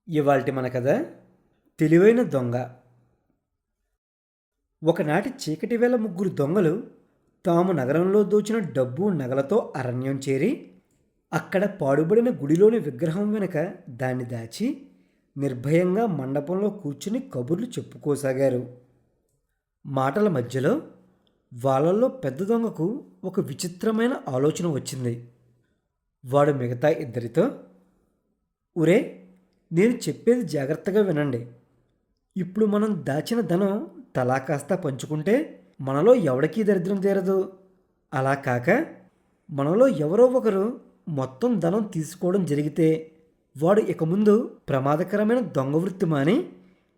ఇవాల్టి మన కథ తెలివైన దొంగ. ఒకనాటి చీకటి వేళ ముగ్గురు దొంగలు తాము నగరంలో దోచిన డబ్బు నగలతో అరణ్యం చేరి అక్కడ పాడుబడిన గుడిలోని విగ్రహం వెనుక దాన్ని దాచి నిర్భయంగా మండపంలో కూర్చుని కబుర్లు చెప్పుకోసాగారు. మాటల మధ్యలో వాళ్ళల్లో పెద్ద దొంగకు ఒక విచిత్రమైన ఆలోచన వచ్చింది. వాడు మిగతా ఇద్దరితో, "ఒరే, నేను చెప్పేది జాగ్రత్తగా వినండి. ఇప్పుడు మనం దాచిన ధనం తలా కాస్త పంచుకుంటే మనలో ఎవడికీ దరిద్రం తీరదు. అలా కాక మనలో ఎవరో ఒకరు మొత్తం ధనం తీసుకోవడం జరిగితే వాడు ఇక ముందు ప్రమాదకరమైన దొంగ వృత్తి మాని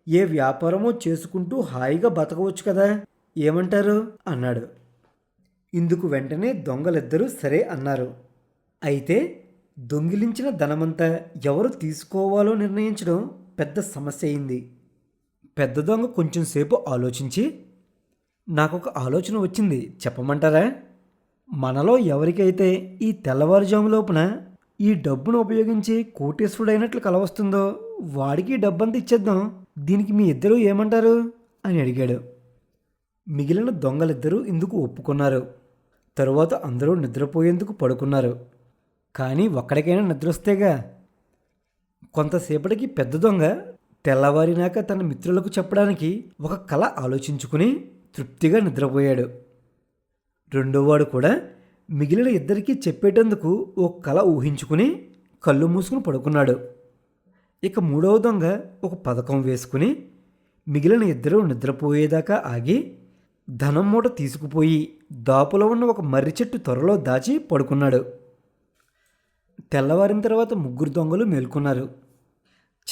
ఏ వ్యాపారమో చేసుకుంటూ హాయిగా బతకవచ్చు కదా, ఏమంటారు?" అన్నాడు. ఇందుకు వెంటనే దొంగలిద్దరూ సరే అన్నారు. అయితే దొంగిలించిన ధనమంతా ఎవరు తీసుకోవాలో నిర్ణయించడం పెద్ద సమస్య అయింది. పెద్ద దొంగ కొంచెం సేపు ఆలోచించి, "నాకొక ఆలోచన వచ్చింది, చెప్పమంటారా? మనలో ఎవరికైతే ఈ తెల్లవారుజాము లోపున ఈ డబ్బును ఉపయోగించి కోటేశ్వరుడైనట్లు కలవస్తుందో వాడికి డబ్బంతా ఇచ్చేద్దాం. దీనికి మీ ఇద్దరూ ఏమంటారు?" అని అడిగాడు. మిగిలిన దొంగలిద్దరూ ఇందుకు ఒప్పుకున్నారు. తరువాత అందరూ నిద్రపోయేందుకు పడుకున్నారు. కానీ ఒక్కడికైనా నిద్రొస్తేగా. కొంతసేపటికి పెద్ద దొంగ తెల్లవారినాక తన మిత్రులకు చెప్పడానికి ఒక కల ఆలోచించుకుని తృప్తిగా నిద్రపోయాడు. రెండోవాడు కూడా మిగిలిన ఇద్దరికీ చెప్పేటందుకు ఓ కల ఊహించుకుని కళ్ళు మూసుకుని పడుకున్నాడు. ఇక మూడవ దొంగ ఒక పథకం వేసుకుని మిగిలిన ఇద్దరూ నిద్రపోయేదాకా ఆగి ధనం మూట తీసుకుపోయి దాపులో ఉన్న ఒక మర్రి చెట్టు త్వరలో దాచి పడుకున్నాడు. తెల్లవారిన తర్వాత ముగ్గురు దొంగలు మేల్కొన్నారు.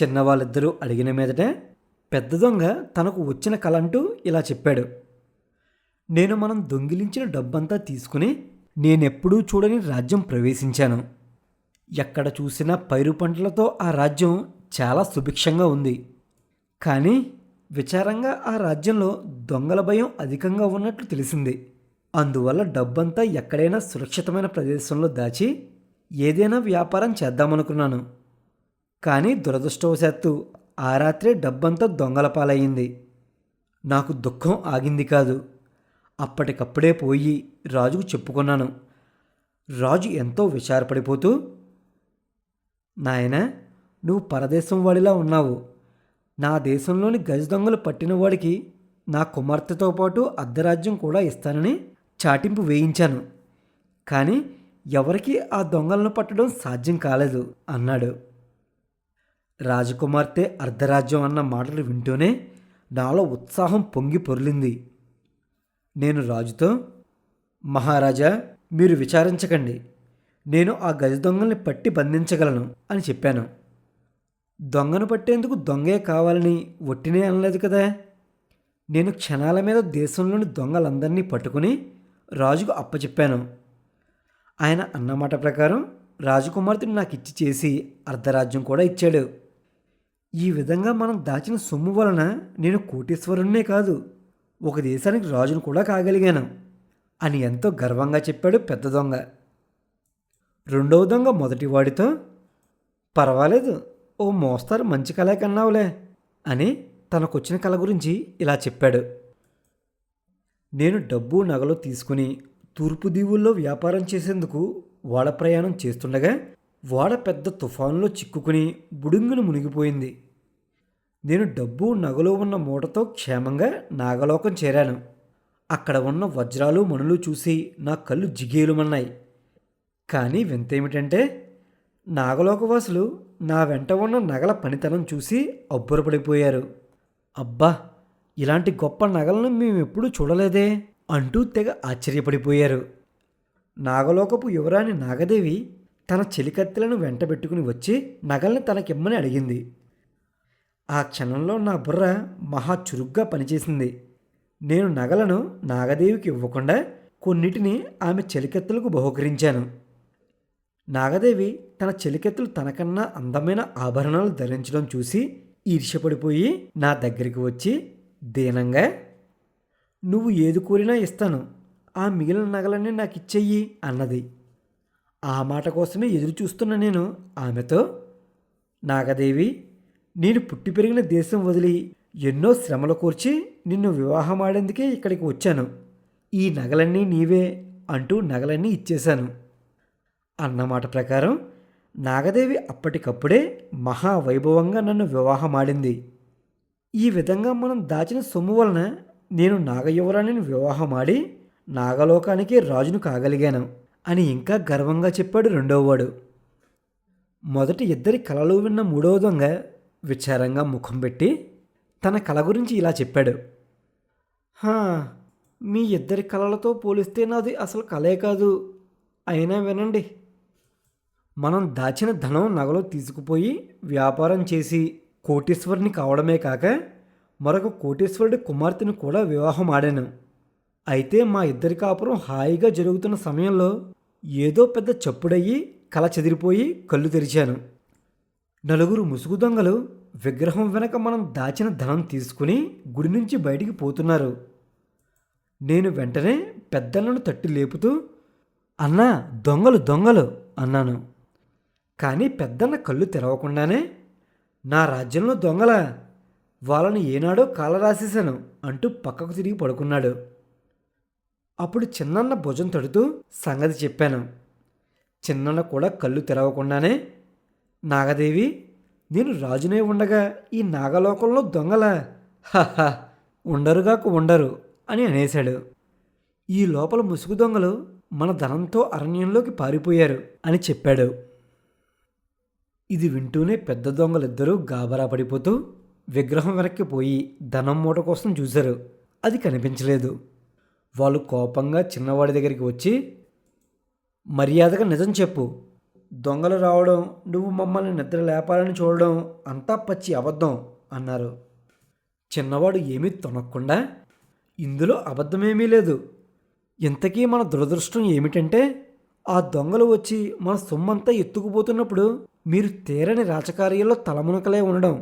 చిన్నవాళ్ళిద్దరూ అడిగిన మీదట పెద్ద దొంగ తనకు వచ్చిన కల అంటూ ఇలా చెప్పాడు. "నేను మనం దొంగిలించిన డబ్బంతా తీసుకుని నేనెప్పుడూ చూడని రాజ్యం ప్రవేశించాను. ఎక్కడ చూసినా పైరు పంటలతో ఆ రాజ్యం చాలా సుభిక్షంగా ఉంది. కానీ విచారంగా ఆ రాజ్యంలో దొంగల భయం అధికంగా ఉన్నట్లు తెలిసింది. అందువల్ల డబ్బంతా ఎక్కడైనా సురక్షితమైన ప్రదేశంలో దాచి ఏదైనా వ్యాపారం చేద్దామనుకున్నాను. కానీ దురదృష్టవశాత్తు ఆ రాత్రే డబ్బంతా దొంగల పాలయ్యింది. నాకు దుఃఖం ఆగింది కాదు. అప్పటికప్పుడే పోయి రాజుకు చెప్పుకున్నాను. రాజు ఎంతో విచారపడిపోతూ, 'నాయనా, నువ్వు పరదేశం వాడిలా ఉన్నావు. నా దేశంలోని గజ దొంగలు పట్టినవాడికి నా కుమార్తెతో పాటు అర్ధరాజ్యం కూడా ఇస్తానని చాటింపు వేయించాను. కానీ ఎవరికీ ఆ దొంగలను పట్టడం సాధ్యం కాలేదు' అన్నాడు. రాజకుమార్తె అర్ధరాజ్యం అన్న మాటలు వింటూనే నాలో ఉత్సాహం పొంగి పొర్లింది. నేను రాజుతో, "మహారాజా, మీరు విచారించకండి. నేను ఆ గజ దొంగల్ని పట్టి బంధించగలను" అని చెప్పాను. దొంగను పట్టేందుకు దొంగే కావాలని ఒట్టినే అనలేదు కదా. నేను క్షణాల మీద దేశంలోని దొంగలందరినీ పట్టుకుని రాజుకు అప్పచెప్పాను. ఆయన అన్నమాట ప్రకారం రాజకుమార్తెను నాకు ఇచ్చి చేసి అర్ధరాజ్యం కూడా ఇచ్చాడు. ఈ విధంగా మనం దాచిన సొమ్ము వలన నేను కోటీశ్వరుణ్ణే కాదు, ఒక దేశానికి రాజును కూడా కాగలిగాను అని ఎంతో గర్వంగా చెప్పాడు పెద్ద దొంగ. రెండవ దొంగ మొదటివాడితో, "పర్వాలేదు, ఓ మోస్తారు మంచి కలే కన్నావులే" అని తనకొచ్చిన కల గురించి ఇలా చెప్పాడు. "నేను డబ్బు నగలు తీసుకుని తూర్పు దీవుల్లో వ్యాపారం చేసేందుకు ఓడ ప్రయాణం చేస్తుండగా ఓడ పెద్ద తుఫానులో చిక్కుకుని బుడుంగును మునిగిపోయింది. నేను డబ్బు నగలు ఉన్న మూటతో క్షేమంగా నాగలోకం చేరాను. అక్కడ ఉన్న వజ్రాలు మణులు చూసి నా కళ్ళు జిగేలుమన్నాయి. కానీ వింతేమిటంటే నాగలోకవాసులు నా వెంట ఉన్న నగల పనితనం చూసి అబ్బురపడిపోయారు. 'అబ్బా, ఇలాంటి గొప్ప నగలను మేమెప్పుడూ చూడలేదే' అంటూ తెగ ఆశ్చర్యపడిపోయారు. నాగలోకపు యువరాణి నాగదేవి తన చెలికత్తెలను వెంటబెట్టుకుని వచ్చి నగల్ని తనకిమ్మని అడిగింది. ఆ క్షణంలో నా బుర్ర మహా చురుగ్గా పనిచేసింది. నేను నగలను నాగదేవికి ఇవ్వకుండా కొన్నిటిని ఆమె చెలికత్తెలకు బహుకరించాను. నాగదేవి తన చెలికత్తెలు తనకన్నా అందమైన ఆభరణాలు ధరించడం చూసి ఈర్ష్యపడిపోయి నా దగ్గరికి వచ్చి దీనంగా, "నువ్వు ఏది కోరినా ఇస్తాను, ఆ మిగిలిన నగలన్నీ నాకు ఇచ్చెయ్యి" అన్నది. ఆ మాట కోసమే ఎదురు చూస్తున్న నేను ఆమెతో, "నాగదేవి, నేను పుట్టి పెరిగిన దేశం వదిలి ఎన్నో శ్రమలు కూర్చి నిన్ను వివాహమాడేందుకే ఇక్కడికి వచ్చాను. ఈ నగలన్నీ నీవే అంటూ నగలన్నీ ఇచ్చేశాను. అన్నమాట ప్రకారం నాగదేవి అప్పటికప్పుడే మహావైభవంగా నన్ను వివాహమాడింది. ఈ విధంగా మనం దాచిన సొమ్ము వలన నేను నాగయువరాణిని వివాహమాడి నాగలోకానికి రాజును కాగలిగాను అని ఇంకా గర్వంగా చెప్పాడు రెండోవాడు. మొదటి ఇద్దరి కలలు విన్న మూడవ దొంగ విచారంగా ముఖం పెట్టి తన కల గురించి ఇలా చెప్పాడు. హా, మీ ఇద్దరి కలలతో పోలిస్తే నాది అసలు కలే కాదు. అయినా వినండి, మనం దాచిన ధనం నగలు తీసుకుపోయి వ్యాపారం చేసి కోటీశ్వరుని కావడమే కాక మరొక కోటీశ్వరుడి కుమార్తెను కూడా వివాహం ఆడాను. అయితే మా ఇద్దరి కాపురం హాయిగా జరుగుతున్న సమయంలో ఏదో పెద్ద చప్పుడయ్యి కల చెదిరిపోయి కళ్ళు తెరిచాను. నలుగురు ముసుగు దొంగలు విగ్రహం వెనక మనం దాచిన ధనం తీసుకుని గుడి నుంచి బయటికి పోతున్నారు. నేను వెంటనే పెద్దలను తట్టి లేపుతూ, అన్నా, దొంగలు దొంగలు అన్నాను. కానీ పెద్దన్న కళ్ళు తెరవకుండానే, నా రాజ్యంలో దొంగల, వాళ్ళని ఏనాడో కాల రాసేశాను అంటూ పక్కకు తిరిగి పడుకున్నాడు. అప్పుడు చిన్నన్న భుజం తడుతూ సంగతి చెప్పాను. చిన్నన్న కూడా కళ్ళు తెరవకుండానే, నాగదేవి, నేను రాజునే ఉండగా ఈ నాగలోకంలో దొంగల, హహ, ఉండరుగాక ఉండరు అని అనేశాడు. ఈ లోపల ముసుగు దొంగలు మన ధనంతో అరణ్యంలోకి పారిపోయారు అని చెప్పాడు. ఇది వింటూనే పెద్ద దొంగలిద్దరూ గాబరా పడిపోతూ విగ్రహం వెనక్కి పోయి ధనం మూట కోసం చూశారు. అది కనిపించలేదు. వాళ్ళు కోపంగా చిన్నవాడి దగ్గరికి వచ్చి, మర్యాదగా నిజం చెప్పు, దొంగలు రావడం, నువ్వు మమ్మల్ని నిద్ర లేపాలని చూడడం అంతా పచ్చి అబద్ధం అన్నారు. చిన్నవాడు ఏమీ తొనక్కుండా, ఇందులో అబద్ధమేమీ లేదు. ఇంతకీ మన దురదృష్టం ఏమిటంటే ఆ దొంగలు వచ్చి మన సొమ్మంతా ఎత్తుకుపోతున్నప్పుడు మీరు తీరని రాజకార్యాల్లో తలమునకలే ఉండడం,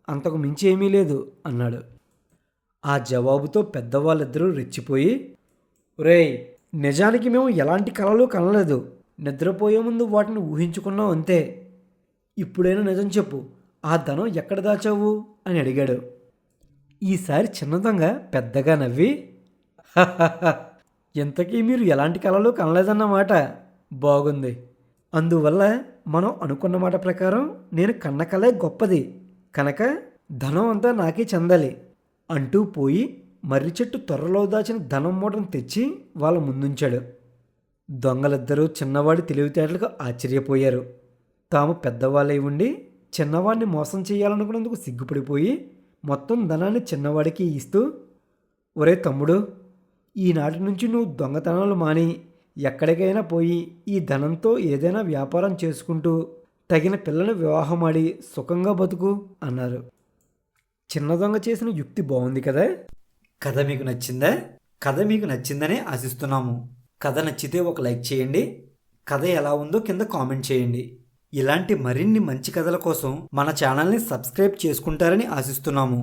అంతకు మించి ఏమీ లేదు అన్నాడు. ఆ జవాబుతో పెద్దవాళ్ళిద్దరూ రెచ్చిపోయి, ఒరేయ్, నిజానికి మేము ఎలాంటి కలలు కనలేదు. నిద్రపోయే ముందు వాటిని ఊహించుకున్నాం అంతే. ఇప్పుడైనా నిజం చెప్పు, ఆ ధనం ఎక్కడ దాచావు అని అడిగాడు. ఈసారి చిన్న దొంగ పెద్దగా నవ్వి, హహహ, ఇంతకీ మీరు ఎలాంటి కలలు కనలేదన్నమాట. బాగుంది. అందువల్ల మనం అనుకున్న మాట ప్రకారం నేను కన్న కలే గొప్పది కనుక ధనం అంతా నాకే చెందాలి అంటూ పోయి మర్రి చెట్టు త్వరలో దాచిన ధనం మూటను తెచ్చి వాళ్ళ ముందుంచాడు. దొంగలిద్దరూ చిన్నవాడి తెలివితేటలకు ఆశ్చర్యపోయారు. తాము పెద్దవాళ్ళై ఉండి చిన్నవాడిని మోసం చేయాలనుకున్నందుకు సిగ్గుపడిపోయి మొత్తం ధనాన్ని చిన్నవాడికి ఇస్తూ, ఒరే తమ్ముడు, ఈనాటి నుంచి నువ్వు దొంగతనాలు మాని ఎక్కడికైనా పోయి ఈ ధనంతో ఏదైనా వ్యాపారం చేసుకుంటూ తగిన పిల్లను వివాహమాడి సుఖంగా బతుకు అన్నారు. చిన్న దొంగ చేసిన యుక్తి బాగుంది కదా. కథ మీకు నచ్చిందా? కథ మీకు నచ్చిందనే ఆశిస్తున్నాము. కథ నచ్చితే ఒక లైక్ చేయండి. కథ ఎలా ఉందో కింద కామెంట్ చేయండి. ఇలాంటి మరిన్ని మంచి కథల కోసం మన ఛానల్ని సబ్స్క్రైబ్ చేసుకుంటారని ఆశిస్తున్నాము.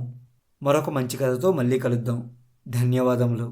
మరొక మంచి కథతో మళ్ళీ కలుద్దాం. ధన్యవాదములు.